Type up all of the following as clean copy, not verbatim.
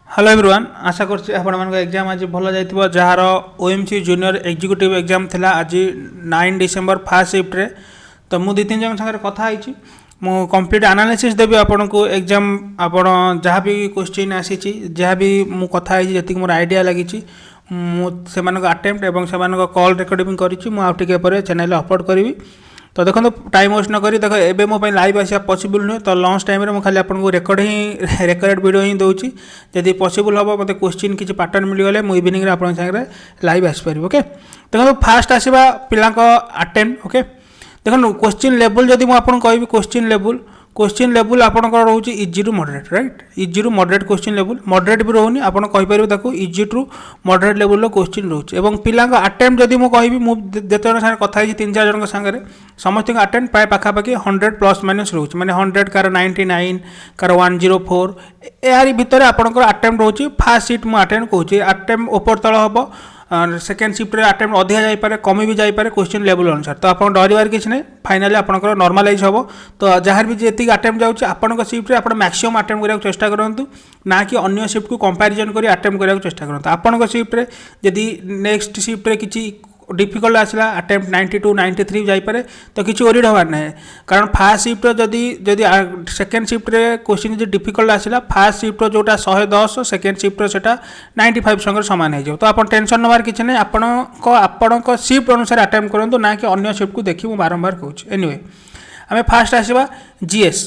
Hello everyone आशा करछि आपण मान एग्जाम आज भल जाइतिबो जार ओएमसी जूनियर एग्जीक्यूटिव एग्जाम थिला आज 9 डिसेंबर फर्स्ट शिफ्ट रे। तो मु 2-3 जन संगे कथा आइछि मु कंप्लीट एनालिसिस देबी आपण को एग्जाम आपण जहाँ भी क्वेश्चन आसी जहाँ भी मु कथा आइछि जति मोर आइडिया लागिछि मु सेमानक अटेम्प्ट एवं सेमानक कॉल रिकॉर्डिंग करिछि मु आ टिके परे चैनल अपलोड करिवि। तो देखो टाइम वेस्ट न करी देखो एबे मो लाइव आसा पॉसिबल नुहे तो लंच टाइम रे मु खाली आपन को रेकॉर्डेड वीडियो ही दउची जदि पॉसिबल हबो मते क्वेश्चन किछि पैटर्न मिल गले मु इवनिंग रे आपन संगे लाइव आसी परिबो। ओके देखो फास्ट आसीबा पिला को अटेम्प्ट। ओके देखो क्वेश्चन लेवल जदि मु आपन कहबी क्वेश्चन लेवल आपनकर रोची easy to moderate right easy to moderate question level moderate भी रोनी आपन कहि परिबो ताको इजी टू मॉडरेट लेवल रो क्वेश्चन रोची एवं पिला को अटेम्प्ट जदि मु कहबी मु जेतन संगे कथा hi 3-4 जन संगे समस्त अटेम्प्ट प्राय पाखा पाखी 100 प्लस माइनस रोची माने 100 कार 99 कार 104 एहारी भितर आपनकर अटेम्प्ट रोची फर्स्ट सीट मु अटेम्प्ट कहूची अटेम्प्ट ऊपर तळ हबो सेकेंड शिफ्ट रे अटेम्प्ट अधिका जाई पारे कमी भी जाई पारे क्वेश्चन लेवल अनुसार तो आपन डरिवार किछ नै फाइनली आपनकर नॉर्मलाइज हबो। तो जहार भी जेति अटेम्प्ट जाउची आपनकर शिफ्ट रे आपन मैक्सिमम अटेम्प्ट करिया चेष्टा करंतु ना कि अन्य शिफ्ट को कंपैरिजन करी अटेम्प्ट करिया चेष्टा करंतु। आपनकर शिफ्ट रे यदि नेक्स्ट शिफ्ट रे किछि डिफिकल्ट आसला अटेम्प्ट 92 93 जाई पारे तो किछि ओरिड हवार नै कारण फर्स्ट शिफ्ट जदि जदि सेकेंड शिफ्ट रे क्वेश्चन जे डिफिकल्ट आसला फर्स्ट शिफ्ट जोटा 110 सेकेंड शिफ्ट सेटा 95 संगे समान हो जाओ। तो आपन टेंशन नबार किछि नै आपन शिफ्ट अनुसार अटेम्प्ट करंतु ना कि अन्य शिफ्ट को देखि मु बारंबार कहूछ। एनीवे आमे फर्स्ट आसीबा जीएस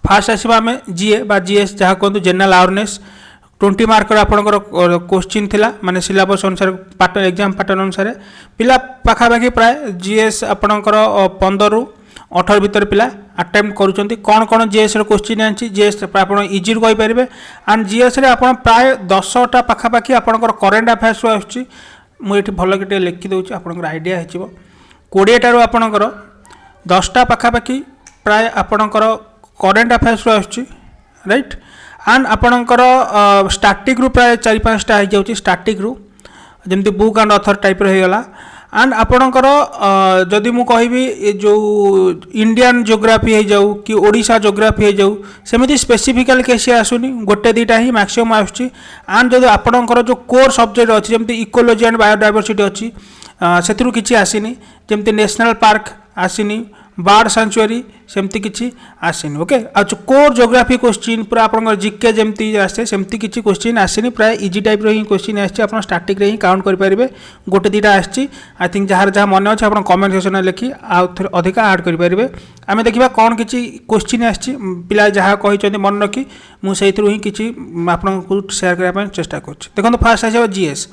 फर्स्ट आसीबा आमे जीए बा जीएस जहा कहंतु जनरल अवेयरनेस 20 मार्क आपनकर क्वेश्चन थिला माने सिलेबस अनुसार पैटर्न एग्जाम पैटर्न अनुसार पिला पाखा पाखी प्राय जीएस आपनकर 15 रु 18 भीतर पिला अटेम्प्ट करूचंती कोन कोन जीएस रो क्वेश्चन आछि जीएस आपन इजी कहि परिबे एंड जीएस रे आपन प्राय 10टा पाखा पाखी आपनकर करंट अफेयर्स रो आछि मु एठी भलो केटे लिखि दउछि आपनकर आइडिया हेचिबो 20 टा रो आपनकर 10टा पाखा पाखी प्राय आपनकर करंट अफेयर्स रो आछि राइट एंड आपनकर स्टैटिक रु प्राय 4-5टा हो जाउची स्टैटिक रु जेमति बुक एंड ऑथर टाइप रो हेगला एंड आपनकर जदि मु कहबी जो इंडियन ज्योग्राफी हो जाऊ कि ओडिशा ज्योग्राफी हो जाऊ सेमिति स्पेसिफिकल केसी आसुनी गोटे दीटा ही मैक्सिमम आसुची एंड जदि आपनकर जो कोर सब्जेक्ट अछि जेमति इकोलॉजी एंड बायोडायवर्सिटी अछि सेतिरु किछि आसीनी जेमति नेशनल पार्क आसीनी बार्ड सेंचुरी सेमती किछि आसीनी। ओके आ जो कोर ज्योग्राफी क्वेश्चन पूरा आपन जीके जेमती आसे सेमती किछि क्वेश्चन आसीनी प्राय इजी टाइप रो ही क्वेश्चन आछि आपन स्टैटिक रे ही काउंट करि परिबे गोटे दीटा आछि आई थिंक जहार जहां मन अछि आपन कमेंट सेक्शन में लिखि आ अधिका ऐड करि परिबे आमे देखिबा कोन किछि क्वेश्चन आछि पिला जहां कहि चंदी मन रखी मु सेइथरु ही किछि आपन को शेयर करिया पय चेष्टा करछि। देखो फर्स्ट आछि जीएस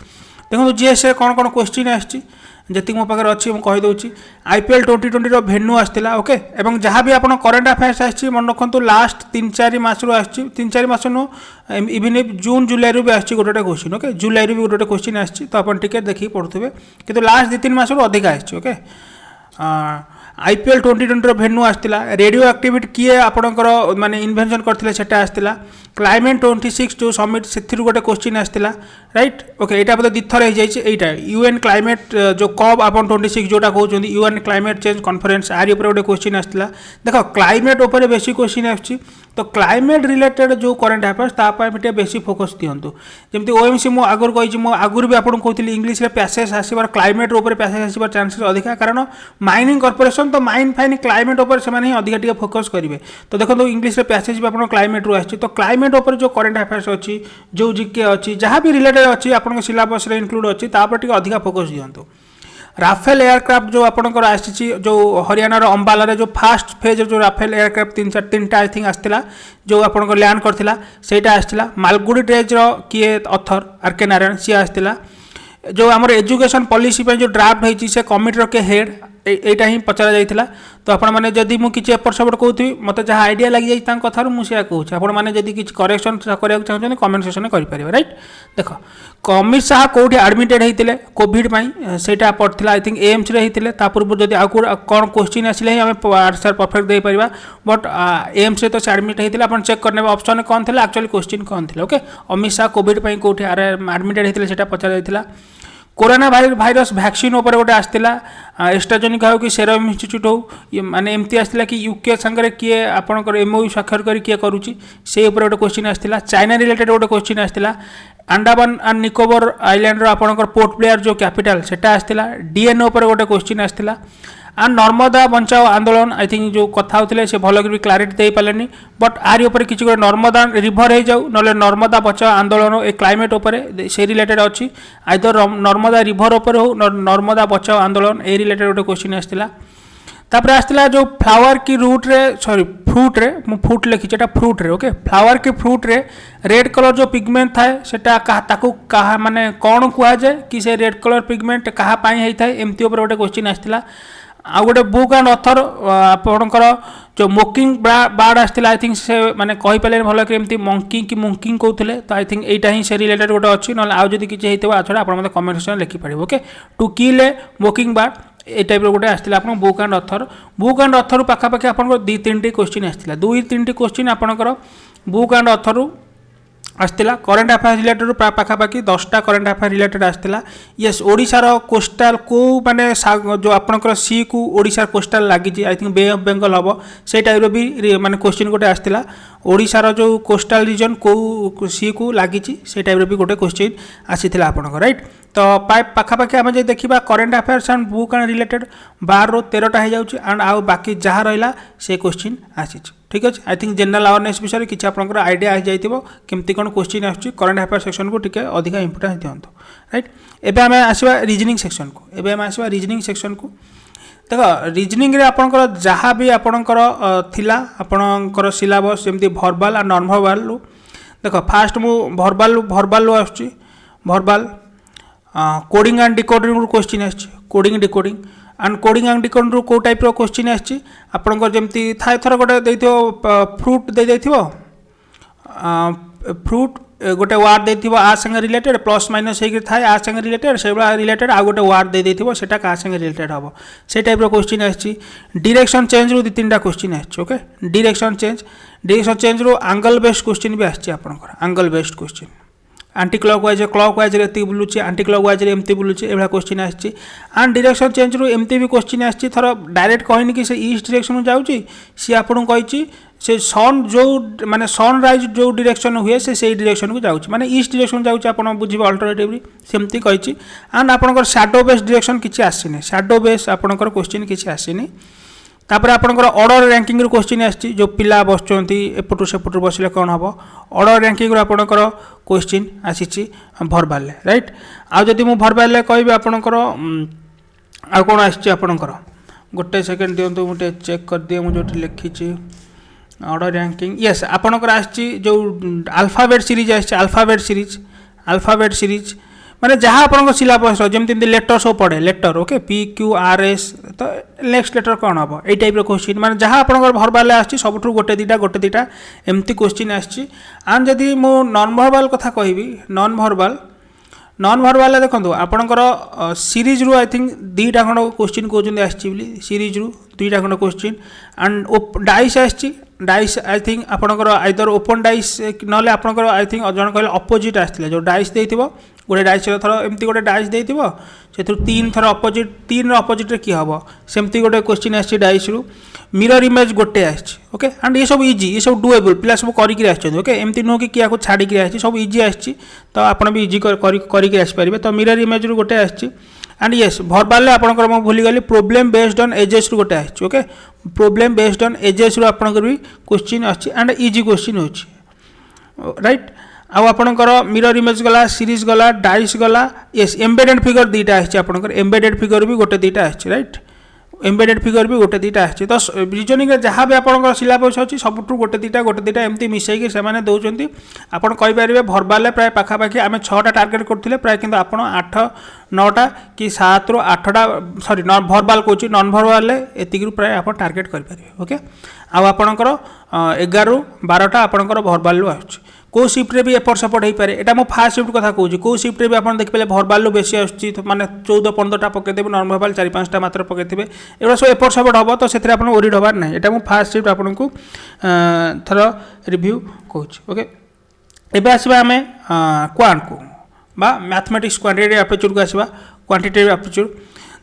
देखो जीएस रे कोन कोन क्वेश्चन आछि जति मो पाकर अच्छी मुझे कहीदे आईपीएल 2020 रो भेन्यू आसला। ओके एवं जहाँ भी आप करेन्ट अफेयर्स आसी मन रखु लास्ट 3-4 मास रू 3-4 मास नु इवन जून जुलाई रू भी आसी गोटे क्वेश्चन। ओके जुलाई रू भी गोटे क्वेश्चन आसी तो आप टिके देखिए पढ़ुवे कि लास्ट 2-3 मास रू अधिक आसी। ओके आईपीएल 2020 रो भेन्यू आसला रेडियो एक्टिविटी किए आपणकर माने इन्वेंशन करथिले सेटा आसला क्लाइमेट 26 जो समिट से गोटे क्वेश्चन आसला राइट। ओके यहाँ बोलते दिथर हो जाइए यूएन क्लाइमेट जो कब आप 26 जोटा कहते यूएन क्लाइमेट चेंज कॉन्फ्रेंस आर ऊपर गोटे क्वेश्चन आसला देख क्लाइमेट उपर बेसी क्वेश्चन आसुची तो क्लाइमेट रिलेटेड जो करेन्ट अफेयर्स तापर बेसी फोकस दिंतु जमी ओएमसी मु आगुरी कही आगुरी भी आपको कहती इंग्लीश रे पैसेज आसबार क्लाइमेट उपर पैसेज आसबार चांसेस अधिका कारण माइनिंग कॉर्पोरेशन तो माइन फाइन क्लाइमेट उपर से अधिका टिके फोकस करेंगे। तो देखो इंग्लीश रे पैसेज भी आप क्लाइमेट रू आसी तो क्लाइमेट उपर जो करेन्ट अफेयर्स अच्छी जो जीके अच्छी जहाँ भी रिलेटेड अच्छी आपन सिलेबस रे इंक्लूड अच्छी तापर टिके अधिका फोकस दिंतु। राफेल एयरक्राफ्ट जो आपनकर आसी जो हरियाणा रो अंबाला रे जो फास्ट फेज जो राफेल एयरक्राफ्ट 3-4 आई थिंक आसला जो आपन लैंड करथिला सेटा आसला मालगुडी ड्रेज रो किए ऑथर आरके नारायण सी आसला जो आमर एजुकेशन पॉलिसी पे जो ड्राफ्ट होती से कमिटी रो के हेड एटा ही पचरा जाइथिला। तो आपण माने जदि मु किछि एपर सपोर्ट कहूथि मते जहा आइडिया लागि जाई तां कथारु मु सिया कहूछ आपण माने जदि किछि करेक्शन करिया चाहछन कमेंट सेक्शन में करि परिबे राइट। देखो अमित शाह कोठी एडमिटेड हेतिले कोविड पई सेटा पड़थिला आई थिंक एम्स रे हेतिले ता पूर्व जदि आ कोन क्वेश्चन आसिले ही हमें आंसर परफेक्ट दे परिबा बट एम्स रे तो से एडमिट हेतिले आपण चेक करने ऑप्शन कोन थिला एक्चुअली क्वेश्चन कोन थिला। ओके अमित शाह कोविड पई कोठी एडमिटेड हेतिले सेटा पचरा जाइथिला कोरोना भाइरस वैक्सीन उपर गोटे आसला एस्ट्राजेनिक हो कि सेरम इन्स्टिट्यूट हो माने एमती आसला कि यूके संगे किए आपंकर एमओयू स्वाक्षर कर किए करुच्ची से गोटे क्वेश्चन आसला चाइना रिलेटेड गोटे क्वेश्चन आसला अंडमान एंड निकोबर आइलैंड आपंकर पोर्ट ब्लेयर जो कैपिटल सेटा आसला डीएनए उपर गोटे क्वेश्चन आसला एंड नर्मदा बचाओ आंदोलन आई थिंक जो कथा होते से भल कर क्लारीटी दे पारे बट आरी उपर किसी गोटे नर्मदा रिभर हो जाऊ ना नर्मदा बचाओ आंदोलन ए क्लाइमेट उपर से रिलेटेड अच्छी आइदर नर्मदा रिभर उपर हो नर्मदा बचाओ आंदोलन ए रिलेटेड गोटे क्वेश्चन आसला तापर आसला जो फ्लावर की रूट रे सॉरी फ्रूट रे मु फ्रूट लिखी फ्रूट रे ओके फ्लावर की फ्रूट रे रेड कलर जो पिगमेंट थाए सेटा ताकू कहा माने कौन कह जाए कि से रेड कलर पिगमेंट कहा पाई होता है एमती उपर गोटे क्वेश्चन आसला आ गोटे बुक एंड ऑथर आपणकर जो मोकिंग बार्ड आसला आई थिंक से माने कहि पाले भल कि एमती मंकी कि मुंकिंग कहते तो आई थिंक एटा ही से रिलेटेड गोटे अच्छी ना आउ जदि किसी होता है आछड़ा आप कमेंट सेक्शन लिखिपारे okay to kill a mockingbird बार्ड ए टाइप गोटे आसला आप बुक एंड ऑथर पाखापाखि आप दुई तीन क्वेश्चन आसला दुई तीन क्वेश्चन आपणकर बुक एंड ऑथर आसला करेन्ट अफेयर रिलेटेड पाखापाखि 10टा करेन्ट अफेयर रिलेटेड आसला यस ओडिशार कोस्टाल को माने जो आपनकर सी को ओडिशार कोस्टाल लगी I think Bay of Bengal हम से टाइप भी माने क्वेश्चन गोटे आसला ओडिशार जो कोस्टाल रीजन को सी को लगी से टाइप भी गोटे क्वेश्चन आसी आपनकर राइट तो पाखापाखि आम जो देखा current affairs and book and related 12 ରୁ 13टा हो जाऊँ एंड आउ बाकी जहाँ रहा से क्वेश्चन आसी ठीक अच्छे आई थिंक जनरल अवेयरनेस विषय किसी आपंकर आइडिया आ जाइए केमती कौन क्वेश्चन आसूँ करेन्ट अफेयर सेक्शन को टिके अधिक इंपोर्टेंस दिंतु राइट एबे आम आसवा रीजनिंग सेक्शन को एबे आम आसवा रीजनिंग सेक्शन को देख रीजनिंग रे आपंकर जहाँ भी आपंकर थिला आपंकर सिलेबस जमी भर्बाल आ नॉन भर्बाल देख फास्ट मु भर्बाल आसूँ भर्बाल कोडिंग एंड डिकोडिंग क्वेश्चन आछि coding decoding and coding and decoding को टाइप रो क्वेश्चन आछि आपनकर जेमती थाए थर गोटे देइथियो फ्रूट दे देइथियो फ्रूट गोटे वार्ड देइथियो आ संगे रिलेटेड प्लस माइनस हे थाए आ संगे रिलेटेड से रिलेटेड आ गोटे वार्ड दे देइथियो सेटा का संगे रिलेटेड हबो से टाइप रो क्वेश्चन आछि डायरेक्शन चेंज रो 2-3टा क्वेश्चन आछि ओके डायरेक्शन चेंज रो एंगल बेस्ड क्वेश्चन भी आछि आपनकर angle based question aunty clockwise एति बुलूची आंटी क्लॉकवाइज एमती बुलूची एभला क्वेश्चन आछि एंड डायरेक्शन चेंज रो एमती भी क्वेश्चन आछि थर डायरेक्ट कहनी कि से ईस्ट डायरेक्शन जाउची सी आपन कहिची से सन जो माने सनराइज जो डायरेक्शन हुए से डायरेक्शन को जाउची माने ईस्ट डायरेक्शन जाउची आपन बुझिबे अल्टरनेटिवली सेमती कहिची एंड आपनकर शैडो बेस्ड डायरेक्शन किछि आसीनी शैडो बेस्ड आपनकर क्वेश्चन किछि आसीनी तापर आपनकर ऑर्डर रैंकिंग रो क्वेश्चन आछि जो पिला बसचंती एपटु सेपटु बसिले कोन हबो ऑर्डर रैंकिंग रो आपनकर क्वेश्चन आसीछि भर्बाल राइट आ जदि मु भर्बाल कहबे आपनकर आ कोन आछि आपनकर गोटे सेकंड दियंतु मुटे चेक कर दिए मु जोठी लिखिछि ऑर्डर रैंकिंग यस आपनकर आछि जो अल्फाबेट सीरीज माने जहाँ आपन सिलेबस जमी लेटर सब पढ़े letter okay P Q R S तो नेक्स्ट लेटर कौन हम ये टाइप क्वेश्चन माने जहाँ आपन भर्बाल आछि सबुठु गोटे दीटा एमती क्वेश्चन आछि एंड जदि मु नॉन भर्बाल कथा कहबी नॉन भर्बाल देखो आपनकर सीरीज रू आई थिंक 2टा खंड क्वेश्चन कहते आछि सीरीज रू 2टा खंड क्वेश्चन एंड डाइस आछि डाइस आई थिंक आपनकर आइदर ओपन डाइस नले आपनकर आई थिंक जन कहले अपोजिट आसथिले जो डाइस देइथिबो गोटे डाइस थर एमती गोटे डाइस देइथिबो सेथु 3 थर अपोजिट 3 अपोजिट रे की हबो सेमती गोटे क्वेश्चन आछि डाइस रू मिरर इमेज गोटे आछि ओके एंड ये सब इजी ये सब डुएबल पिला सब करि कि आछि ओके एमती नो कि किया को छाडी कि आछि सब इजी आछि तो आपण भी इजी करि कि आछि परिबे तो मिरर इमेज रू गोटे आछि एंड यस भर्बाल आपंकर मैं भूली गली प्रोब्लेम बेस्ड ऑन एजेस रू गोटे आछि okay problem based on edges रू आपंकर भी क्वेश्चन आछि एंड इजी क्वेश्चन होछि राइट आउ आपंकर मिरर इमेज गला सीरीज गला डाइस गला यस एम्बेडेड फिगर 2टा आछि आपंकर एम्बेडेड फिगर भी गोटे 2टा आछि राइट एम्बेडेड फिगर भी गोटे 2टा आछि तो रीजनिंग जहाँ भी आपंकर सिलेबस अच्छी सबुठु गोटे 2टा एमती मिसेकी से माने दउचंती आपण कहि परिबे भर्बाल प्राय पाखापाखि आम 6टा टार्गेट करथिले प्राय किंतु आपण 8-9टा कि 7 ରୁ 8टा सॉरी नॉन भर्बाल कोची नॉन भर्बाल एतिक प्राय आपण टार्गेट करि परिबे ओके आ आपणकर 11 ରୁ 12टा आपणकर भर्बाल आछि को शिफ्ट रे भी एपट सेपट हो पारे एटा मो फास्ट शिफ्ट कथा कहूँ को शिफ्ट रे भी आप देखिए भर्बाल बेसी आसूँ माने 14-15टा पकईदेवे नॉन भर्बाल 4-5टा मात्र पकईथे एगुड़ा सब एपट सेपट हम तो से ओरिड हबार ना एटा मो फास्ट शिफ्ट आपको थर रिव्यू कहूँ ओके एबे आसबा आमे क्वांट को बा मैथमेटिक्स क्वांटिटेटिव एप्टीट्यूड को आसवा क्वांटिटेटिव एप्टीट्यूड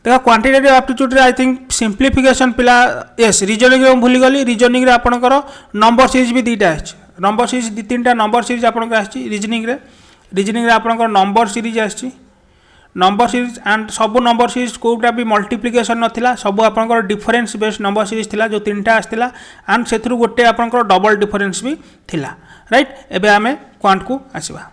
देखो क्वांटिटेटिव एप्टीट्यूड रे आई थिंक सिंप्लिफिकेशन पिला यस रीजनिंग रे भूली गली रीजनिंग रे आपनकर नंबर सीरीज भी दुईटा आछि नंबर सीरीज दि तीन टा नंबर सीरीज आपनकर आछि रीजनिंग रे आपनकर नंबर सीरीज आछि नंबर सीरीज एंड सब नंबर सीरीज कोटा भी मल्टीप्लिकेशन नथिला सब आपनकर डिफरेंस बेस्ड नंबर सीरीज थिला जो तीन टा आस्थिला एंड सेथरु गोटे आपनकर डबल डिफरेंस भी थिला राइट एबे आमे क्वांट को आसीबा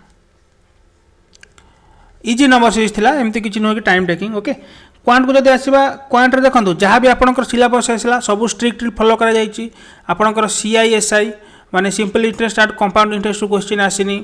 इजी नंबर सीरीज थिला एमती किछि न कि टाइम टेकिंग ओके क्वांट को जदि आसीबा क्वांट रे देखंतु जहाँ भी आपनकर सिलेबस आसला सब स्ट्रिक्टली फॉलो करा जायछि आपनकर CISI माने simple interest and compound interest question आसीनी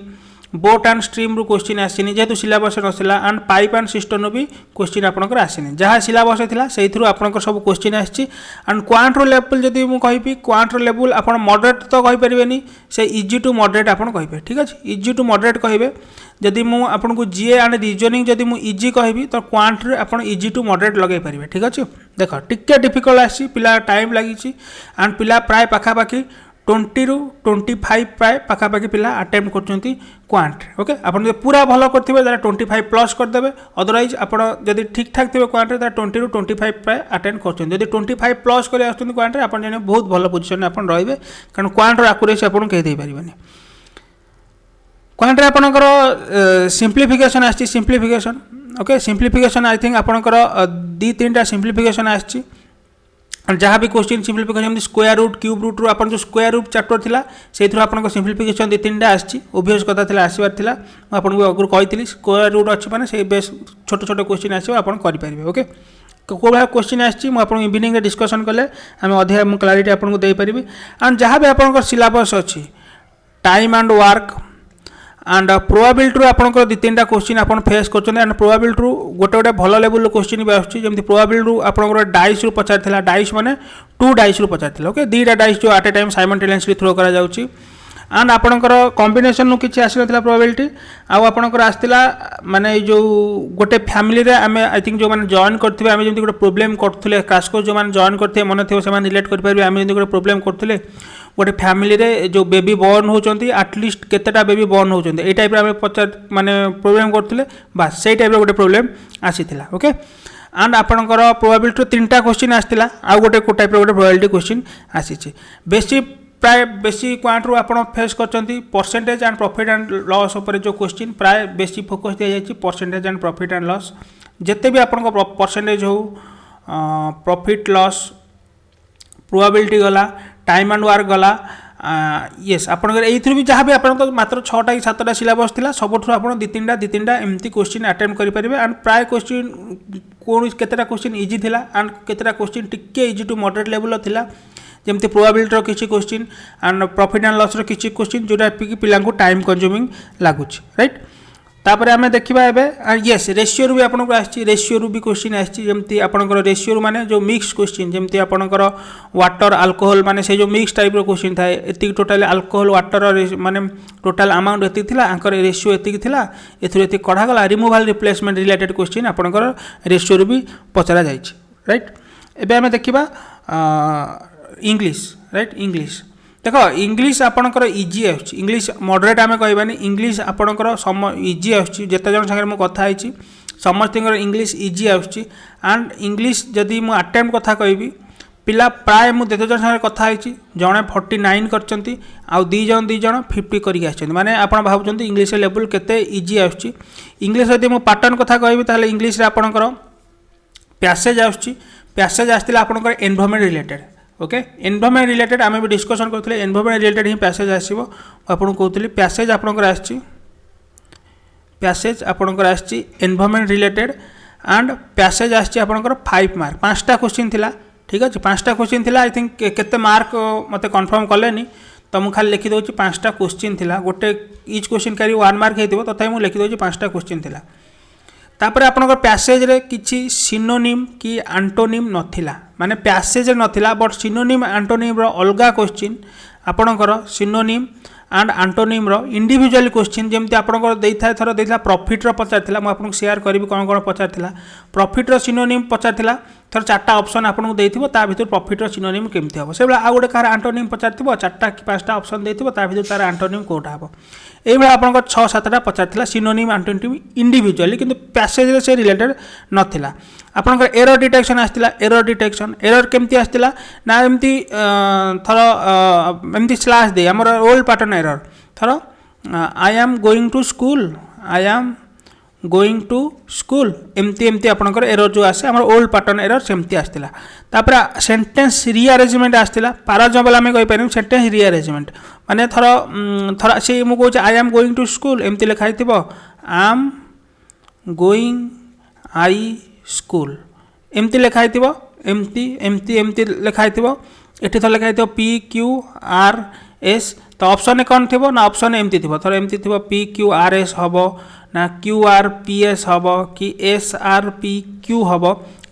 बोट एंड स्ट्रीम रु क्वेश्चन आसीनी जेहेतु सिलेबस नसला एंड पाइप एंड सिस्टम नु भी क्वेश्चन आपनकर आसीनी जहाँ सिलेबस थिला सेइथरु आपनकर सब क्वेश्चन आछि एंड क्वांट रो लेवल जदि मु कहिबी क्वांट रो लेवल आपन मॉडरेट तो कहि परिबेनी से इजी टू मॉडरेट आपन कहिबे ठीक अछि इजी टू मॉडरेट कहिबे जदि मु आपन को जीए एंड रीजनिंग जदि मु इजी कहिबी तो क्वांट रे आपन इजी टू मॉडरेट लगे परिबे ठीक अछि देखो टिके डिफिकल्ट आछि पिला टाइम लागिछि एंड पिला प्राय पाखा पाखी 20 रु 25 प्राय पाखापाखि पिला अटेम्प्ट करछंती क्वांट ओके आपन जे पूरा भलो करथिबे जरा 25 प्लस कर देबे अदरवाइज आपन जदि ठीक ठाक थिबे क्वांट रे 20 रु 25 प्राय अटेम्प्ट करछंती जदि 25 प्लस करे आछंती क्वांट रे आपन जने बहुत भलो पोजीशन आपन रहबे कारण क्वांट रो एक्यूरेसी आपन कहि देई परिबेनी क्वांट रे आपनकर सिंप्लिफिकेशन आछि सिंप्लिफिकेशन ओके सिंप्लिफिकेशन आई थिंक आपनकर दी तीनटा सिंप्लिफिकेशन आछि जहाँ भी question simplification square root cube root रू आपन जो स्क्वायर रूट चैप्टर थिला से थ्रू आपन को सिंप्लिफिकेशन दी तीनटा आछि ओबियस कथा थिला आसीबार थिला आपन को अगर कहितली स्क्वायर रूट अछि माने से बेस छोट छोट क्वेश्चन आसीबो आपन करि परिबे ओके को भाई क्वेश्चन आछि म आपन इवनिंग रे डिस्कशन करले हम अधिक म क्लैरिटी आपन को देई परिबे एंड जहाँ भी आपन को सिलेबस अछि time and work and probability आपनकर दि तीनटा क्वेश्चन आपन फेस करछन एंड प्रोबेबिलिटी गोटे गोटे भलो लेवल क्वेश्चन भी आछि जेमति प्रोबेबिलिटी आपनकर डाइस रु पचारथिला डाइस माने 2 डाइस रु पचारथिला ओके 2टा डाइस जो at a time simultaneously throw करा जाउची एंड आपनकर कॉम्बिनेशन नु किछि आसिनथिला प्रोबेबिलिटी आ आपनकर आस्थिला माने जो गोटे फैमिली रे हमें आई थिंक जो माने जॉइन करथिबे हमें जेमति गोटे प्रॉब्लम करथुले खास को जो माने जॉइन करथिबे मन थिबे से माने रिलेट कर परबे हमें जेमति गोटे प्रॉब्लम करथुले गोटे फैमिली रे जो बेबी बॉर्न होचंती एटलिस्ट केतेटा बेबी बॉर्न होचंती ए टाइप रे हमें पचार माने प्रॉब्लम करथुले बस सेई टाइप रे गोटे प्रॉब्लम आसीथिला ओके एंड आपनकर प्रोबेबिलिटी तीनटा क्वेश्चन आस्थिला आ गोटे को टाइप रे गोटे प्रोबेबिलिटी क्वेश्चन आसीछि बेसी प्राय बेसी क्वांट रु आपण फेस करचंती percentage and profit and loss ऊपर जो क्वेश्चन प्राय बेसी फोकस दिया जायछि percentage and profit and loss जते भी आपण को परसेंटेज हो प्रॉफिट लॉस प्रोबेबिलिटी गला टाइम एंड वर्क गला यस आपनकर एथ्रु भी जहाँ भी आपन मात्र 6टा कि 7टा सिलेबस थिला सबठु आपन दि तीनटा एमती क्वेश्चन अटेम्प्ट करि परिबे एंड प्राय क्वेश्चन कोन केतेटा क्वेश्चन इजी थिला एंड केतेटा क्वेश्चन टिके इजी टू मॉडरेट लेवल थिला जेमती प्रोबेबिलिटी रो किछि question and profit and loss रो किछि क्वेश्चन जोटा पिला को टाइम कंज्यूमिंग लागुछि राइट तापर आमे देखिबा एबे यस रेशियो रु भी आपन को आछि रेशियो रु भी क्वेश्चन आछि जेमती आपनकर रेशियो रु माने जो मिक्स क्वेश्चन जेमती आपनकर वाटर अल्कोहल माने से जो मिक्स टाइप रो क्वेश्चन थाए एति टोटल अल्कोहल वाटर माने टोटल अमाउंट एति थिला आंकर रेशियो एति थिला एथु एति कढा गला रिमूवल रिप्लेसमेंट रिलेटेड क्वेश्चन आपनकर रेशियो रु भी पचरा जायछि राइट एबे आमे देखिबा इंग्लिश राइट इंग्लिश देखो इंग्लिश आपनकर इजी आछि इंग्लिश मॉडरेट आमे कहबानी इंग्लिश आपनकर इजी आछि जेते जन संगे म कथा आइछि समस्तिंगर इंग्लिश इजी आछि एंड इंग्लिश जदि मु अटेम्प्ट कथा कहबी पिला प्राय मु जेते जन संगे कथा आइछि जणे 49 करचंती आ दी जण 50 करी आछंती माने आपण भाबुचंती इंग्लिश लेवल केते इजी आछि इंग्लिश जदि मु पैटर्न कथा कहबी ताले इंग्लिश रे आपनकर पैसेज आछि पैसेज आस्तिला आपनकर environment related okay environment related आमे भी डिस्कशन करथले एनवायरनमेंट रिलेटेड ही पैसेज आसीबो आपन कहतली पैसेज आपनकर आछि पैसेज आपनकर आछि एनवायरनमेंट रिलेटेड एंड पैसेज आछि आपनकर 5 मार्क 5टा क्वेश्चन थिला ठीक अछि 5टा क्वेश्चन थिला आई थिंक केते मार्क मते कंफर्म करलेनी तो मु खाली लिखि दोछि 5टा क्वेश्चन थिला गोटे ईच क्वेश्चन कैरी 1 मार्क हेतिबो तथापि मु लिखि दोछि 5टा क्वेश्चन थिला तापर आपनकर पैसेज रे किछि सिनोनिम कि एंटोनिम नथिला माने पैसेज नथिला बट सिनोनिम एंटोनिम रो अलगा क्वेश्चन आपनकर सिनोनिम एंड आंटोनिम रो इंडिविजुअल क्वेश्चन जमती आपंकर देता थर देता प्रॉफिट रो पचार मुझे शेयर करी कौन कौन पचार प्रॉफिट रो सिनोनिम पचार थर 4टा ऑप्शन आपको देथिबो ता भितर प्रॉफिट रो सिनोनिम केमती हो से आ गोटे कार आंटोनिम पचार 4टा कि 5टा ऑप्शन देथिबो ता भितर तार आंटोनिम कोटा हो ये आपंकर 6-7टा पचार सिनोनिम आंटोनिम इंडिविजुअली किंतु पैसेज रे से रिलेटेड नथिला आपंकर एरर डिटेक्शन आसला एरर डिटेक्शन एरर केमती आसला ना एमती थर एमती स्लैश दे हमर ओल्ड पैटर्न एरर थर I am going to school I am going to school एमती एमती आपंकर एरर जो आसे हमर ओल्ड पैटर्न एरर सेमती आसला तापर सेंटेंस रीअरेंजमेंट आसला पैराजम्बल आम कहीपर सेंटेंस रीअरेंजमेंट माने थर थर से मुझे कहूँ I am going to school एमती लिखाई I am going I school एमती लिखाई एमती एमती एमती लिखाई एठी थर लिखाई पी क्यू आर एस तो ऑप्शन कौन थी ना ऑप्शन एमती थी थर एमती थी पी क्यू आर एस हम ना क्यू आर पी एस हम कि एस आर पी क्यू हम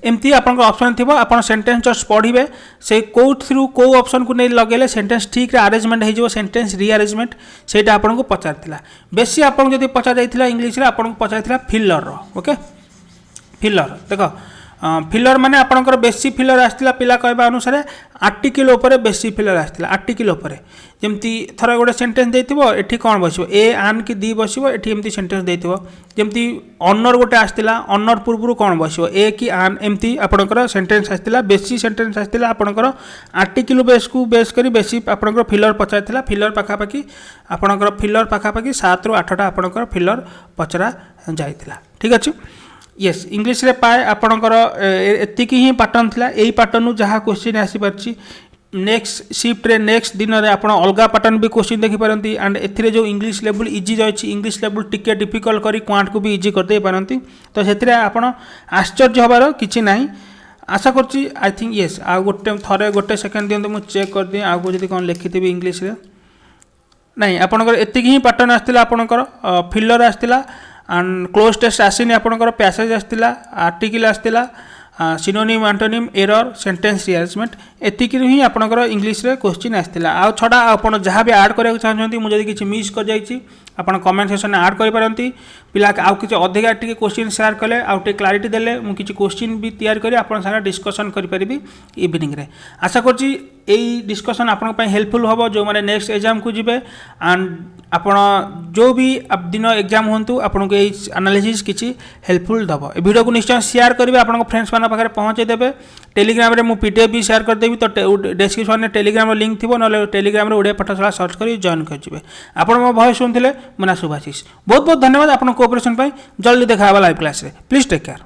एमती आपन ऑप्शन थी आप सेंटेंस जस्ट पढ़े से कौ थ्रू कौ ऑप्शन को नहीं लगेले सेंटेंस ठीक रे अरेंजमेंट हो सेंटेंस रीअरेंजमेंट सेटा आपन को पचार बेसी आपन जदि पचार इंग्लिश रे आपन को पचार फिलर रो ओके फिलर देख फिलर माने आपनकर बेसी फिलर आसला पिला कहबा अनुसार आर्टिकल उपर बेसी फिलर आसला आर्टिकल उपर जमती थर गोटे सेंटेंस देथिबो एठी कोन बसिबो ए आन की दी बसिबो एठी एमती सेंटेंस देथिबो जमती ऑनर गोटे आसला ऑनर पूर्वरु कोन बसिबो ए की आन एमती आपनकर सेंटेंस आसला बेसी सेंटेंस आसला आपनकर आर्टिकल बेस को बेस करी बेसी आपनकर फिलर पचारथिला फिलर पाखा पाखी आपनकर फिलर पाखा पाखी 7 ରୁ 8टा आपनकर फिलर पचरा जाइथिला ठीक अछि यस इंग्लिश रे पाए आपणकर एतिकी ही पैटर्न थिला एई पैटर्न जहाँ क्वेश्चन आसी परछि नेक्स्ट शिफ्ट रे नेक्स्ट दिन रे आपण अलगा पैटर्न भी क्वेश्चन देखि पारंती एंड एथिरे जो इंग्लिश लेवल इजी जायछि इंग्लिश लेवल टिके डिफिकल्ट करी क्वांट को भी इजी कर दे पारंती तो सेथिरे आपण आश्चर्य हबार किछि नाही आशा करछि आई थिंक यस आ गोटे थरे गोटे सेकंड दियंतु मु चेक कर दे आ को जदी कोन लिखिथिबी इंग्लिश रे नहीं आपणकर एतिकी ही पैटर्न आस्तिला आपणकर फिलर आस्तिला एंड क्लोज टेस्ट आसीनी आपणकर पैसेज आस्तिला आर्टिकल आस्तिला synonym antonym error sentence rearrangement एतिकी ही आपणकर इंग्लिश रे क्वेश्चन आस्तिला आ छडा आपण जहाँ भी ऐड करया चाहछंती मु जदी किछि मिस कर जाईछि आपण कमेंट सेक्शन में ऐड करि पारंती पिला आउ किछि अधिका टिके क्वेश्चन शेयर कले आउ टे क्लैरिटी देले मु किछि क्वेश्चन भी तैयार करी आपण संगे डिस्कशन करि परिबी इवनिंग रे आशा करछि एई डिस्कशन आपण पय हेल्पफुल हबो जो माने नेक्स्ट एग्जाम को जिवे एंड आपण जो भी दिन एग्जाम होंतु आपन को एई एनालिसिस किछि हेल्पफुल दबो ए वीडियो को निश्चय शेयर करिवे आपन फ्रेंड्स माना पाखरे पहुंचे देबे टेलीग्राम रे मु पीडीएफ भी शेयर कर देबी तो डिस्क्रिप्शन में टेलीग्राम लिंक थिबो न टेलीग्राम रे ओडिया पाठशाला सर्च करी जॉइन कर जिवे आपन मो वॉइस सुनथिले मना सुभाषिस बहुत बहुत धन्यवाद आपन कोऑपरेशन पय जल्दी देखा लाइव क्लास रे प्लीज टेक केयर।